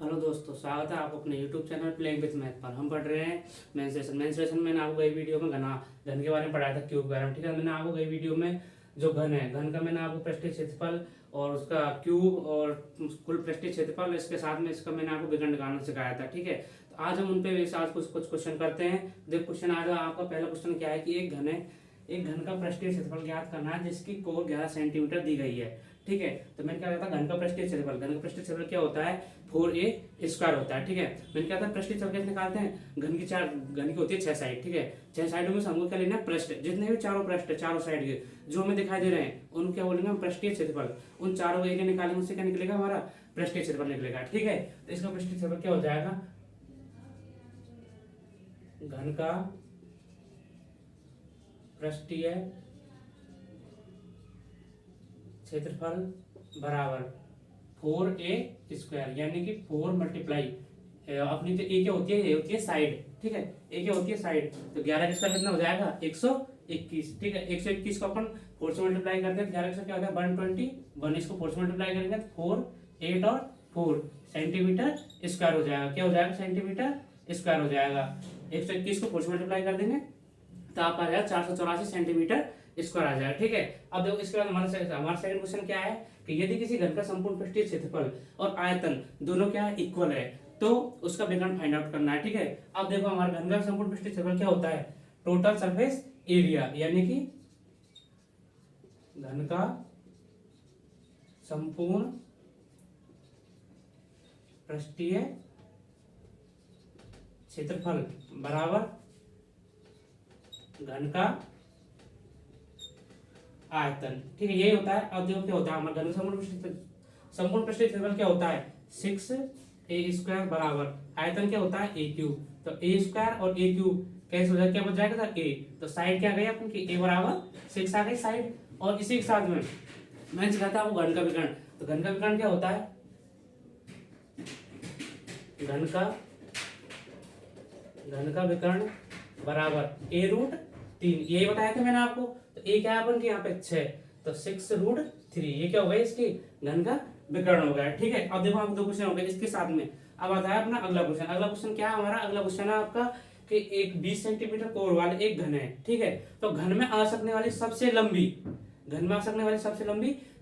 Hello दोस्तों, स्वागत है आपको अपने YouTube channel playing with math पर। हम पढ़ रहे हैं मेंसुरेशन। मैंने आपको गई वीडियो में घन के बारे में पढ़ाया था, क्यूब वगैरह। ठीक है, मैंने आपको गई वीडियो में जो घन है, घन का मैंने आपको पृष्ठीय क्षेत्रफल और उसका क्यूब और कुल पृष्ठीय क्षेत्रफल, इसके साथ में इसका मैंने आपको विकर्ण निकालना सिखाया था। ठीक है, तो आज हम उन पे आज कुछ कुछ क्वेश्चन करते हैं। देखो क्वेश्चन आज आपका पहला क्वेश्चन क्या है कि एक घन का पृष्ठीय क्षेत्रफल ज्ञात करना है जिसकी कोण 11 सेंटीमीटर दी गई है। ठीक है, तो मैंने क्या कहता घन का पृष्ठीय क्षेत्रफल। घन का पृष्ठीय क्षेत्रफल क्या होता है? 4a² होता है। ठीक है, मैंने क्या था पृष्ठीय क्षेत्रफल कैसे निकालते हैं? घन की होती है 6 साइड। ठीक है, 6 साइडों में से हमको क्या लेना है? पृष्ठ, जितने भी चारों पृष्ठ चारों साइड के जो हमें दिखाई दे रहे हैं उनको क्या बोलेंगे हम? पृष्ठीय क्षेत्रफल। उन चारों का एरिया निकालेंगे, उससे क्या निकलेगा? हमारा पृष्ठीय क्षेत्रफल निकलेगा। ठीक है, तो इसका पृष्ठीय क्षेत्रफल क्या हो जाएगा? घन का पृष्ठीय क्षेत्रफल बराबर 4a², यानी कि 4 मल्टीप्लाई अपनी तो ए क्या होती है? ये होती है साइड। ठीक है, ए क्या होती है? साइड। तो 11 किसका कितना हो जाएगा? 121। ठीक है, 121 को अपन 4 से मल्टीप्लाई करते हैं, 11 से क्या होता है? 121। इसको 4 से मल्टीप्लाई करेंगे तो 4, 8 और 4 सेंटीमीटर स्क्वायर हो जाएगा। क्या हो जाएगा? सेंटीमीटर स्क्वायर हो जाएगा। 121 को 4 से मल्टीप्लाई कर देंगे तो आप आ जाएगा 484 सेंटीमीटर स्क्वायर आ जाएगा। ठीक है, अब देखो इसके बाद हमारा सेकंड क्वेश्चन क्या है कि यदि किसी घन का संपूर्ण पृष्ठीय क्षेत्रफल और आयतन दोनों क्या है? इक्वल है, तो उसका विकर्ण फाइंड आउट करना है। ठीक है, अब देखो हमारा घन का संपूर्ण पृष्ठीय क्षेत्रफल क्या होता है? टोटल सरफेस एरिया, यानी कि घन का संपूर्ण पृष्ठीय क्षेत्रफल बराबर घन का आयतन। ठीक है, यही होता है। अब देखो क्या होता है हमारे घन का संपूर्ण पृष्ठीय क्षेत्रफल क्या होता है? 6a² बराबर आयतन क्या होता है? a³। तो a² और a³ कैसे हो जाएगा? क्या बच जाएगा था? a। तो साइड क्या गई अपन की? a बराबर 6 आ गई साइड। और इसी के साथ में मैं सिखाता हूँ घन का विकर्ण। तो घन का विकर्ण क्या होता है? घन का विकर्ण बराबर a√3। यही बताया था मैंने आपको। तो a क्या है अपन के यहाँ पे? 6, तो 6√3। ये क्या हो गया? इसकी घन का विकर्ण हो गया। ठीक है, अब देखो आपको दो क्वेश्चन हो गए इसके साथ में। अब आता है अपना अगला क्वेश्चन। अगला क्वेश्चन क्या है हमारा? अगला क्वेश्चन है आपका कि एक 20 सेंटीमीटर कोण वाले एक घन है। ठीक है, तो घन में आ सकने वाली सबसे लंबी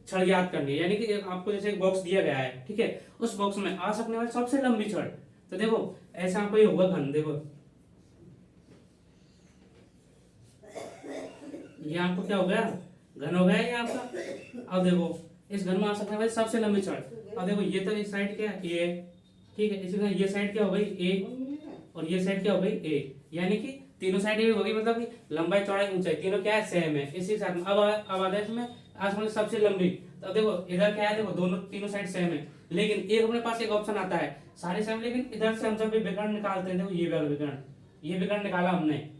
छड़ ज्ञात करनी है। यानी कि आपको जैसे एक बॉक्स दिया गया है, ठीक है, उस बॉक्स में आ सकने वाली सबसे लंबी छड़। तो देखो ऐसा आपको ये होगा घन। देखो ये आपको क्या हो गया? घन हो गया ये आपका। अब देखो इस घन में आ सकने वाली सबसे लंबी छड़। अब देखो ये तो इस साइड क्या है? ए। ठीक है, इसी तरह ये साइड क्या हो गई? ए। और ये साइड क्या हो गई? ए। यानी कि तीनों साइड ये हो गई, मतलब कि लंबाई चौड़ाई ऊंचाई तीनों क्या है? सेम है। इसी के साथ में अब आदेश में आसमान सबसे लंबी। तो अब देखो इधर क्या है? देखो दोनों तीनों साइड सेम है, लेकिन एक अपने पास एक ऑप्शन आता है सारे सेम, लेकिन इधर से हम जब भी विकर्ण निकालते हैं, देखो ये वाला विकर्ण, ये विकर्ण निकाला हमने,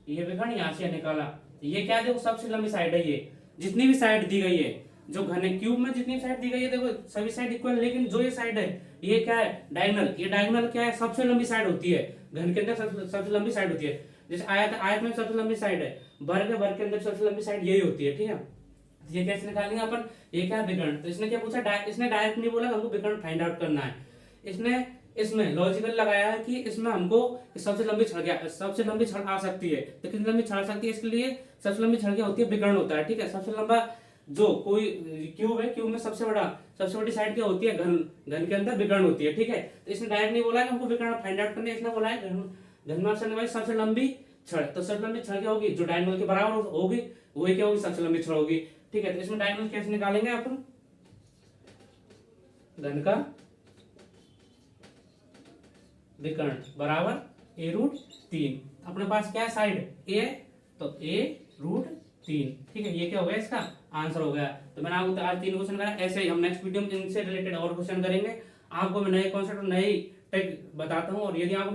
ये विकर्ण यहाँ से निकाला। ये क्या है? देखो सबसे लंबी साइड है। ये जितनी भी साइड दी गई है जो घन है क्यूब में, जितनी साइड दी गई है, देखो सभी साइड इक्वल, लेकिन जो ये साइड है ये क्या है? डायगोनल। ये डायगोनल क्या है? सबसे लंबी साइड होती है घन के अंदर, सबसे लंबी साइड होती है। जैसे आयत में सबसे लंबी साइड है, वर्ग के अंदर सबसे लंबी साइड यही होती है। ठीक है, तो ये कैसे निकालेंगे अपन? ये क्या है? विकर्ण। तो इसने क्या पूछा? इसने डायरेक्ट नहीं बोला हमको विकर्ण फाइंड आउट करना है। इसने इसमें लॉजिकल लगाया है कि इसमें हमको सबसे लंबी छड़ आ सकती है। तो कितनी लंबी छड़ आ सकती है? इसके लिए सबसे लंबी छड़ क्या होती है? विकर्ण होता है। ठीक है, सबसे लंबा जो कोई क्यूब है, क्यूब में सबसे बड़ी साइड क्या होती है? घन के अंदर विकर्ण होती है। ठीक है, तो इसने डायरेक्ट नहीं बोला है हमको विकर्ण फाइंड आउट करना है। इसने बोला है घन में आने वाली सबसे लंबी छड़। तो सबसे लंबी छड़ क्या होगी? जो डायगोनल के बराबर होगी वही क्या होगी? सबसे लंबी छड़ होगी। ठीक है, तो इसमें डायगोनल कैसे निकालेंगे अपन? घन का विकर्ण बराबर a√3। अपने पास क्या है? साइड a, तो a√3। ठीक है, ये क्या हो गया? इसका आंसर हो गया। तो मैंने आपको आज 3 क्वेश्चन करा। ऐसे ही हम नेक्स्ट वीडियो में इनसे रिलेटेड और क्वेश्चन करेंगे। आपको मैं नए कॉन्सेप्ट और नई टेक बताता हूँ। और यदि आपको